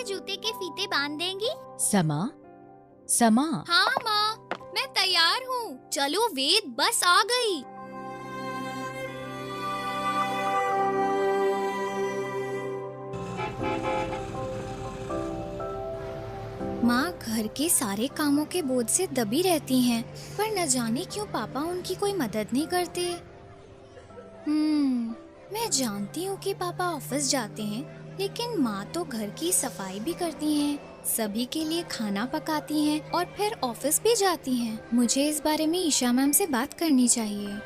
मेरे जूते के फीते बांध देंगी? समा, समा। हाँ माँ, मैं तैयार हूँ। चलो वेद, बस आ गई। माँ घर के सारे कामों के बोझ से दबी रहती हैं, पर न जाने क्यों पापा उनकी कोई मदद नहीं करते। मैं जानती हूँ कि पापा ऑफिस जाते हैं, लेकिन माँ तो घर की सफाई भी करती हैं, सभी के लिए खाना पकाती हैं और फिर ऑफिस भी जाती हैं। मुझे इस बारे में ईशा मैम से बात करनी चाहिए।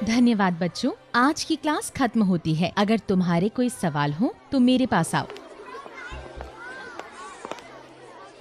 धन्यवाद बच्चों, आज की क्लास खत्म होती है। अगर तुम्हारे कोई सवाल हो तो मेरे पास आओ।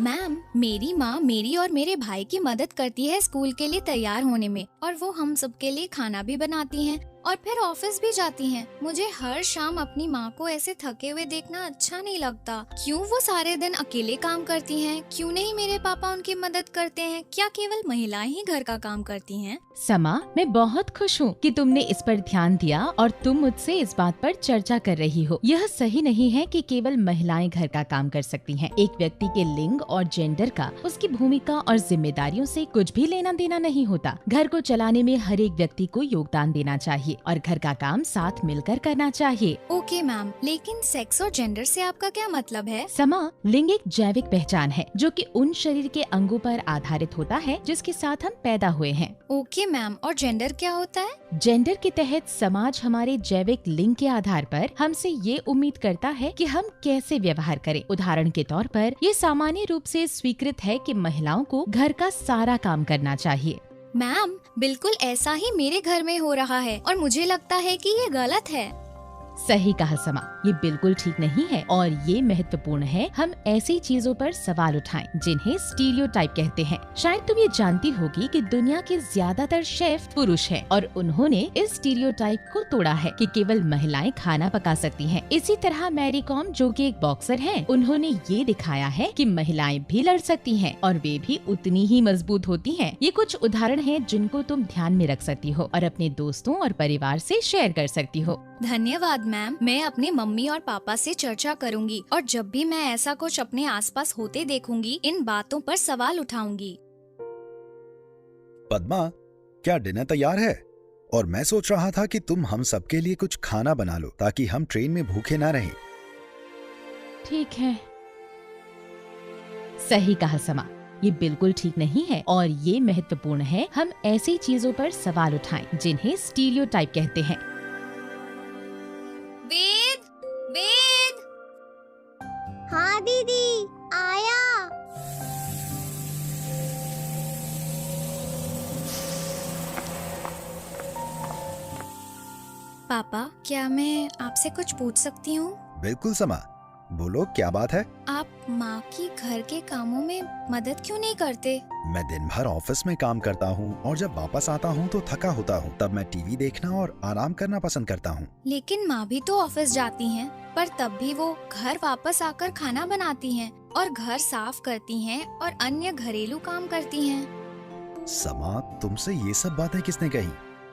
मैम, मेरी माँ मेरी और मेरे भाई की मदद करती है स्कूल के लिए तैयार होने में, और वो हम सबके लिए खाना भी बनाती हैं और फिर ऑफिस भी जाती हैं। मुझे हर शाम अपनी माँ को ऐसे थके हुए देखना अच्छा नहीं लगता। क्यों वो सारे दिन अकेले काम करती हैं? क्यों नहीं मेरे पापा उनकी मदद करते हैं? क्या केवल महिलाएं ही घर का काम करती हैं? समा, मैं बहुत खुश हूँ कि तुमने इस पर ध्यान दिया और तुम मुझसे इस बात पर चर्चा कर रही हो। यह सही नहीं है कि केवल महिलाएं घर का काम कर सकती हैं। एक व्यक्ति के लिंग और जेंडर का उसकी भूमिका और जिम्मेदारियों से कुछ भी लेना देना नहीं होता। घर को चलाने में हर एक व्यक्ति को योगदान देना चाहिए और घर का काम साथ मिलकर करना चाहिए। ओके मैम, लेकिन सेक्स और जेंडर से आपका क्या मतलब है? समा, लिंग एक जैविक पहचान है जो कि उन शरीर के अंगों पर आधारित होता है जिसके साथ हम पैदा हुए हैं। ओके मैम, और जेंडर क्या होता है? जेंडर के तहत समाज हमारे जैविक लिंग के आधार पर हमसे ये उम्मीद करता है कि हम कैसे व्यवहार करें। उदाहरण के तौर पर ये सामान्य रूप से स्वीकृत है कि महिलाओं को घर का सारा काम करना चाहिए। मैम, बिल्कुल ऐसा ही मेरे घर में हो रहा है और मुझे लगता है कि ये गलत है। सही कहा समा, ये बिल्कुल ठीक नहीं है और ये महत्वपूर्ण है हम ऐसी चीजों पर सवाल उठाएं जिन्हें स्टीरियोटाइप कहते हैं। शायद तुम ये जानती होगी कि दुनिया के ज्यादातर शेफ पुरुष हैं और उन्होंने इस स्टीरियोटाइप को तोड़ा है कि केवल महिलाएं खाना पका सकती हैं। इसी तरह मैरी कॉम, जो कि एक बॉक्सर हैं, उन्होंने ये दिखाया है कि महिलाएं भी लड़ सकती हैं और वे भी उतनी ही मजबूत होती हैं। ये कुछ उदाहरण हैं जिनको तुम ध्यान में रख सकती हो और अपने दोस्तों और परिवार से शेयर कर सकती हो। धन्यवाद मैम, मैं अपने मम्मी और पापा से चर्चा करूंगी और जब भी मैं ऐसा कुछ अपने आसपास होते देखूंगी, इन बातों पर सवाल उठाऊंगी। पद्मा, क्या डिनर तैयार है? और मैं सोच रहा था कि तुम हम सबके लिए कुछ खाना बना लो ताकि हम ट्रेन में भूखे ना रहें। ठीक है। सही कहा समा, ये बिल्कुल ठीक नहीं है और ये महत्वपूर्ण है हम ऐसी चीजों पर सवाल उठाएं जिन्हें स्टीरियोटाइप कहते हैं। वेद, वेद। हाँ दीदी, आया। पापा, क्या मैं आपसे कुछ पूछ सकती हूँ? बिल्कुल समा, बोलो क्या बात है? आप माँ की घर के कामों में मदद क्यों नहीं करते? मैं दिन भर ऑफिस में काम करता हूँ और जब वापस आता हूँ तो थका होता हूँ। तब मैं टीवी देखना और आराम करना पसंद करता हूँ। लेकिन माँ भी तो ऑफिस जाती हैं, पर तब भी वो घर वापस आकर खाना बनाती हैं और घर साफ करती हैं और अन्य घरेलू काम करती हैं। समा, तुमसे ये सब बातें किसने कही?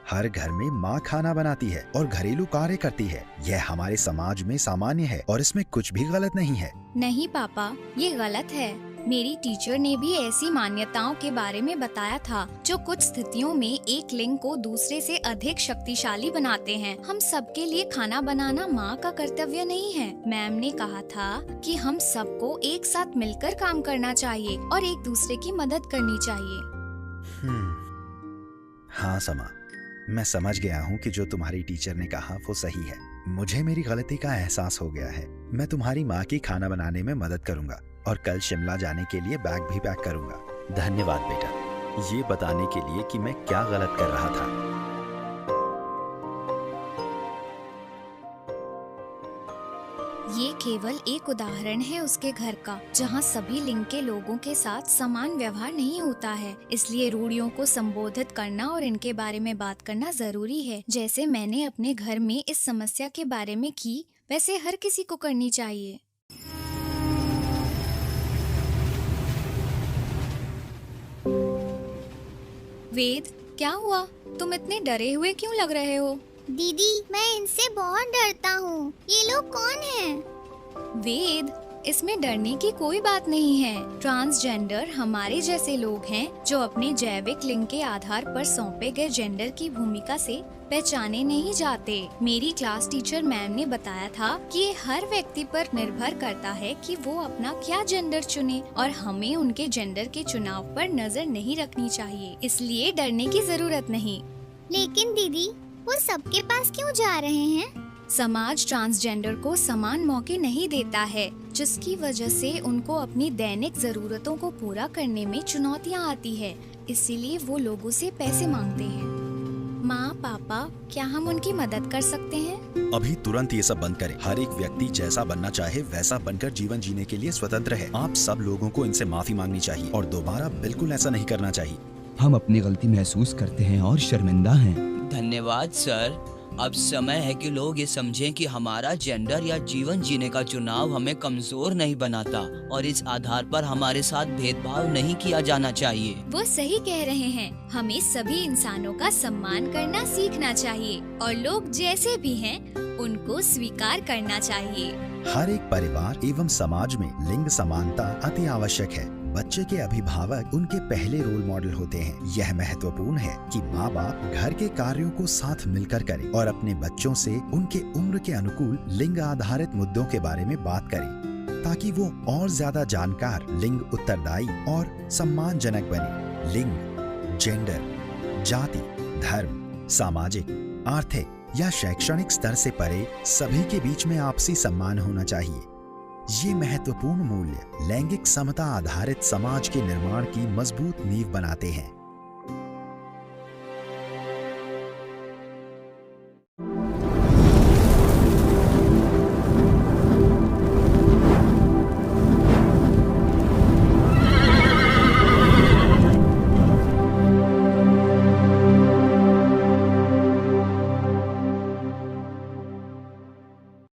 हर घर में माँ खाना बनाती है और घरेलू कार्य करती है। यह हमारे समाज में सामान्य है और इसमें कुछ भी गलत नहीं है। नहीं पापा, ये गलत है। मेरी टीचर ने भी ऐसी मान्यताओं के बारे में बताया था जो कुछ स्थितियों में एक लिंग को दूसरे से अधिक शक्तिशाली बनाते हैं। हम सबके लिए खाना बनाना माँ का कर्तव्य नहीं है। मैम ने कहा था कि हम सबको एक साथ मिलकर काम करना चाहिए और एक दूसरे की मदद करनी चाहिए। हाँ समा, मैं समझ गया हूँ कि जो तुम्हारी टीचर ने कहा वो सही है। मुझे मेरी गलती का एहसास हो गया है। मैं तुम्हारी माँ की खाना बनाने में मदद करूंगा और कल शिमला जाने के लिए बैग भी पैक करूंगा। धन्यवाद बेटा, ये बताने के लिए कि मैं क्या गलत कर रहा था। ये केवल एक उदाहरण है उसके घर का, जहाँ सभी लिंग के लोगों के साथ समान व्यवहार नहीं होता है। इसलिए रूढ़ियों को संबोधित करना और इनके बारे में बात करना जरूरी है। जैसे मैंने अपने घर में इस समस्या के बारे में की, वैसे हर किसी को करनी चाहिए। वेद, क्या हुआ? तुम इतने डरे हुए क्यों लग रहे हो? दीदी, मैं इनसे बहुत डरता हूँ। ये लोग कौन हैं? वेद, इसमें डरने की कोई बात नहीं है। ट्रांसजेंडर हमारे जैसे लोग हैं जो अपने जैविक लिंग के आधार पर सौंपे गए जेंडर की भूमिका से पहचाने नहीं जाते। मेरी क्लास टीचर मैम ने बताया था कि ये हर व्यक्ति पर निर्भर करता है कि वो अपना क्या जेंडर चुने और हमें उनके जेंडर के चुनाव पर नजर नहीं रखनी चाहिए, इसलिए डरने की जरूरत नहीं। लेकिन दीदी, वो सबके पास क्यों जा रहे हैं? समाज ट्रांसजेंडर को समान मौके नहीं देता है, जिसकी वजह से उनको अपनी दैनिक जरूरतों को पूरा करने में चुनौतियां आती है। इसीलिए वो लोगों से पैसे मांगते हैं। माँ पापा, क्या हम उनकी मदद कर सकते हैं? अभी तुरंत ये सब बंद करें। हर एक व्यक्ति जैसा बनना चाहे वैसा बनकर जीवन जीने के लिए स्वतंत्र है। आप सब लोगों को इनसे माफी मांगनी चाहिए और दोबारा बिल्कुल ऐसा नहीं करना चाहिए। हम अपनी गलती महसूस करते हैं और शर्मिंदा हैं। धन्यवाद सर। अब समय है कि लोग ये समझें कि हमारा जेंडर या जीवन जीने का चुनाव हमें कमजोर नहीं बनाता और इस आधार पर हमारे साथ भेदभाव नहीं किया जाना चाहिए। वो सही कह रहे हैं। हमें सभी इंसानों का सम्मान करना सीखना चाहिए और लोग जैसे भी हैं उनको स्वीकार करना चाहिए। हर एक परिवार एवं समाज में लिंग समानता अति आवश्यक है। बच्चे के अभिभावक उनके पहले रोल मॉडल होते हैं। यह महत्वपूर्ण है कि माँ बाप घर के कार्यों को साथ मिलकर करें और अपने बच्चों से उनके उम्र के अनुकूल लिंग आधारित मुद्दों के बारे में बात करें, ताकि वो और ज्यादा जानकार, लिंग उत्तरदायी और सम्मानजनक बने। लिंग, जेंडर, जाति, धर्म, सामाजिक, आर्थिक या शैक्षणिक स्तर से परे सभी के बीच में आपसी सम्मान होना चाहिए। ये महत्वपूर्ण मूल्य लैंगिक समता आधारित समाज के निर्माण की मजबूत नींव बनाते हैं।